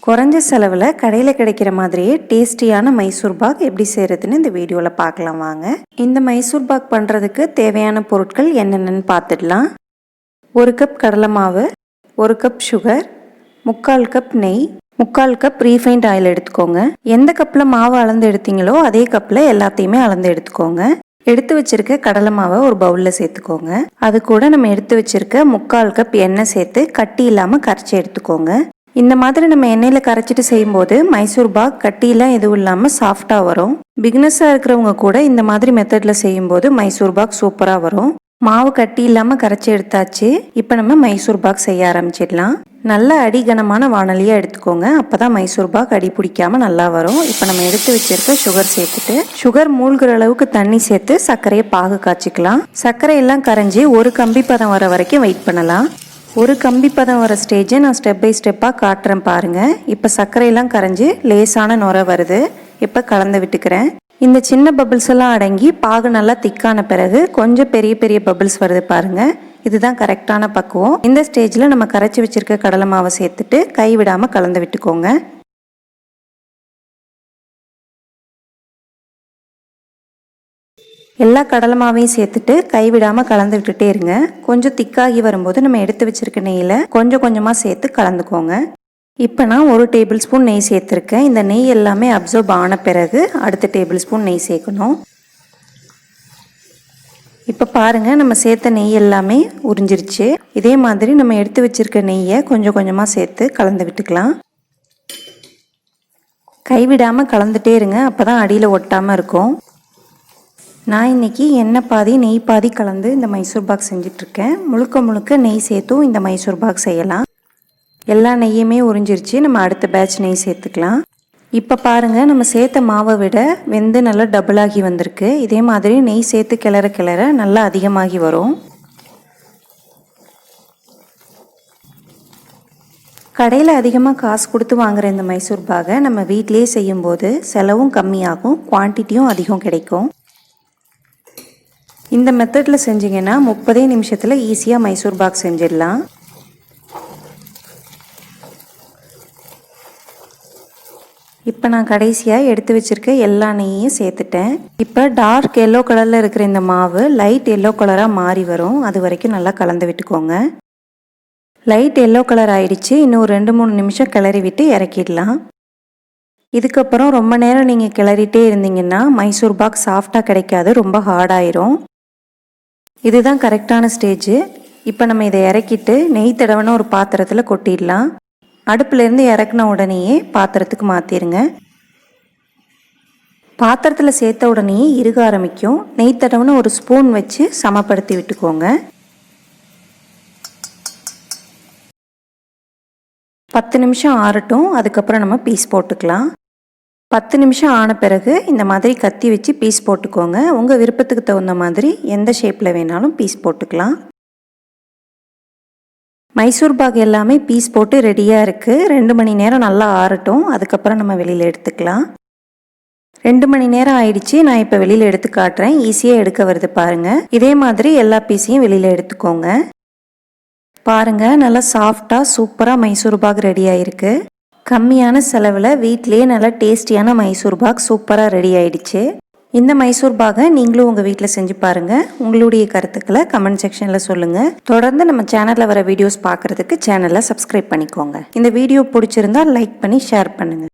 குறைஞ்ச செலவில் கடையில் கிடைக்கிற மாதிரியே டேஸ்டியான மைசூர் பாக் எப்படி செய்கிறதுன்னு இந்த வீடியோவில் பார்க்கலாம் வாங்க. இந்த மைசூர் பாக் பண்ணுறதுக்கு தேவையான பொருட்கள் என்னென்னு பார்த்துடலாம். 1 கப் கடலை மாவு, 1 கப் சுகர், 3/4 கப் நெய், 3/4 கப் ரீஃபைண்ட் ஆயில் எடுத்துக்கோங்க. எந்த கப்பில் மாவு அளந்து எடுத்தீங்களோ அதே கப்பில் எல்லாத்தையுமே அளந்து எடுத்துக்கோங்க. எடுத்து வச்சிருக்க கடலை மாவை ஒரு பவுலில் சேர்த்துக்கோங்க. அது கூட நம்ம எடுத்து வச்சிருக்க 3/4 கப் எண்ணெய் சேர்த்து கட்டி இல்லாமல் கரைச்சி எடுத்துக்கோங்க. இந்த மாதிரி நம்ம எண்ணெயில் கரைச்சிட்டு செய்யும்போது மைசூர் பாக் கட்டியெல்லாம் எதுவும் இல்லாமல் சாஃப்டாக வரும். பிகினஸாக இருக்கிறவங்க கூட இந்த மாதிரி மெத்தடில் செய்யும்போது மைசூர் பாக் சூப்பராக வரும். மாவு கட்டி இல்லாமல் கரைச்சி எடுத்தாச்சு. இப்போ நம்ம மைசூர் பாக் செய்ய ஆரம்பிச்சிடலாம். நல்ல அடிகனமான வானலியாக எடுத்துக்கோங்க. அப்போ தான் மைசூர் பாக் அடி பிடிக்காமல் நல்லா வரும். இப்போ நம்ம எடுத்து வச்சிருக்க சுகர் சேர்த்துட்டு சுகர் மூழ்கிற அளவுக்கு தண்ணி சேர்த்து சர்க்கரையை பாகு காய்ச்சிக்கலாம். சர்க்கரையெல்லாம் கரைஞ்சி ஒரு கம்பி பதம் வர வரைக்கும் வெயிட் பண்ணலாம். ஒரு கம்பி பதம் வர ஸ்டேஜை நான் ஸ்டெப் பை ஸ்டெப்பாக காட்டுறேன் பாருங்கள். இப்போ சர்க்கரையெல்லாம் கரைஞ்சி லேசான நுரை வருது. இப்போ கலந்து விட்டுக்கிறேன். இந்த சின்ன பபிள்ஸ் எல்லாம் அடங்கி பாகு நல்லா திக்கான பிறகு கொஞ்சம் பெரிய பெரிய பபிள்ஸ் வருது பாருங்கள். இதுதான் கரெக்டான பக்குவம். இந்த ஸ்டேஜில் நம்ம கரைச்சி வச்சிருக்க கடலை மாவை சேர்த்துட்டு கை விடாமல் கலந்து விட்டுக்கோங்க. எல்லா கடலை மாவையும் சேர்த்துட்டு கைவிடாமல் கலந்து விட்டுட்டே இருங்க. கொஞ்சம் திக்காகி வரும்போது நம்ம எடுத்து வச்சிருக்க நெய்யில் கொஞ்சம் கொஞ்சமாக சேர்த்து கலந்துக்கோங்க. இப்போ நான் 1 டேபிள் ஸ்பூன் நெய் சேர்த்துருக்கேன். இந்த நெய் எல்லாமே அப்சர்வ் ஆன பிறகு அடுத்த டேபிள் ஸ்பூன் நெய் சேர்க்கணும். இப்போ பாருங்கள், நம்ம சேர்த்த நெய் எல்லாமே உறிஞ்சிருச்சு. இதே மாதிரி நம்ம எடுத்து வச்சிருக்க நெய்யை கொஞ்சம் கொஞ்சமாக சேர்த்து கலந்து விட்டுக்கலாம். கைவிடாமல் கலந்துட்டே இருங்க. அப்போ தான் அடியில் ஒட்டாமல் இருக்கும். நான் இன்றைக்கி எண்ணெய் பாதி நெய் பாதி கலந்து இந்த மைசூர் பாக் செஞ்சிட்ருக்கேன். முழுக்க முழுக்க நெய் சேர்த்தும் இந்த மைசூர் பாக் செய்யலாம். எல்லா நெய்யுமே உறிஞ்சிருச்சு. நம்ம அடுத்த பேட்ச் நெய் சேர்த்துக்கலாம். இப்போ பாருங்கள், நம்ம சேர்த்த மாவை விட வெந்து நல்லா டபுளாகி வந்திருக்கு. இதே மாதிரி நெய் சேர்த்து கிளற கிளற நல்லா அதிகமாகி வரும். கடையில் அதிகமாக காசு கொடுத்து வாங்குகிற இந்த மைசூர் பாகை நம்ம வீட்டிலேயே செய்யும்போது செலவும் கம்மியாகும், குவான்டிட்டியும் அதிகம் கிடைக்கும். இந்த மெத்தடில் செஞ்சிங்கன்னா 30 நிமிஷத்தில் ஈஸியாக மைசூர் பாக் செஞ்சிடலாம். இப்போ நான் கடைசியாக எடுத்து வச்சுருக்க எல்லா நெய்யும் சேர்த்துட்டேன். இப்போ டார்க் எல்லோ கலரில் இருக்கிற இந்த மாவு லைட் எல்லோ கலராக மாறி வரும். அது வரைக்கும் நல்லா கலந்து விட்டுக்கோங்க. லைட் எல்லோ கலர் ஆயிடுச்சு. இன்னும் 2-3 நிமிஷம் கிளறி விட்டு இறக்கிடலாம். இதுக்கப்புறம் ரொம்ப நேரம் நீங்கள் கிளறிட்டே இருந்தீங்கன்னா மைசூர் பாக் சாஃப்டாக கிடைக்காது, ரொம்ப ஹார்டாயிரும். இதுதான் கரெக்டான ஸ்டேஜ். இப்போ நம்ம இதை இறக்கிட்டு நெய் தடவைன ஒரு பாத்திரத்தில் கொட்டிடலாம். அடுப்புலேருந்து இறக்குன உடனேயே பாத்திரத்துக்கு மாற்றிடுங்க. பாத்திரத்தில் சேர்த்த உடனேயே இறுக ஆரம்பிக்கும். நெய் தடவைன ஒரு ஸ்பூன் வச்சு சமப்படுத்தி விட்டுக்கோங்க. 10 நிமிஷம் ஆறட்டும். அதுக்கப்புறம் நம்ம பீஸ் போட்டுக்கலாம். 10 நிமிஷம் ஆன பிறகு இந்த மாதிரி கத்தி வச்சு பீஸ் போட்டுக்கோங்க. உங்கள் விருப்பத்துக்கு தகுந்த மாதிரி எந்த ஷேப்பில் வேணாலும் பீஸ் போட்டுக்கலாம். மைசூர் பாக் எல்லாமே பீஸ் போட்டு ரெடியாக இருக்குது. 2 மணி நேரம் நல்லா ஆறட்டும். அதுக்கப்புறம் நம்ம வெளியில் எடுத்துக்கலாம். 2 மணி நேரம் ஆயிடுச்சு. நான் இப்போ வெளியில் எடுத்து காட்டுறேன். ஈஸியாக எடுக்க வருது பாருங்கள். இதே மாதிரி எல்லா பீஸையும் வெளியில் எடுத்துக்கோங்க. பாருங்கள், நல்லா சாஃப்டாக சூப்பராக மைசூர் பாக் ரெடி ஆகிருக்கு. கம்மியான செலவில் வீட்டிலேயே நல்லா டேஸ்டியான மைசூர் பாக் சூப்பராக ரெடி ஆயிடுச்சு. இந்த மைசூர் பாகை நீங்களும் உங்கள் வீட்டில் செஞ்சு பாருங்கள். உங்களுடைய கருத்துக்களை கமெண்ட் செக்ஷனில் சொல்லுங்கள். தொடர்ந்து நம்ம சேனலில் வர வீடியோஸ் பார்க்குறதுக்கு சேனலை சப்ஸ்கிரைப் பண்ணிக்கோங்க. இந்த வீடியோ பிடிச்சிருந்தா லைக் பண்ணி ஷேர் பண்ணுங்கள்.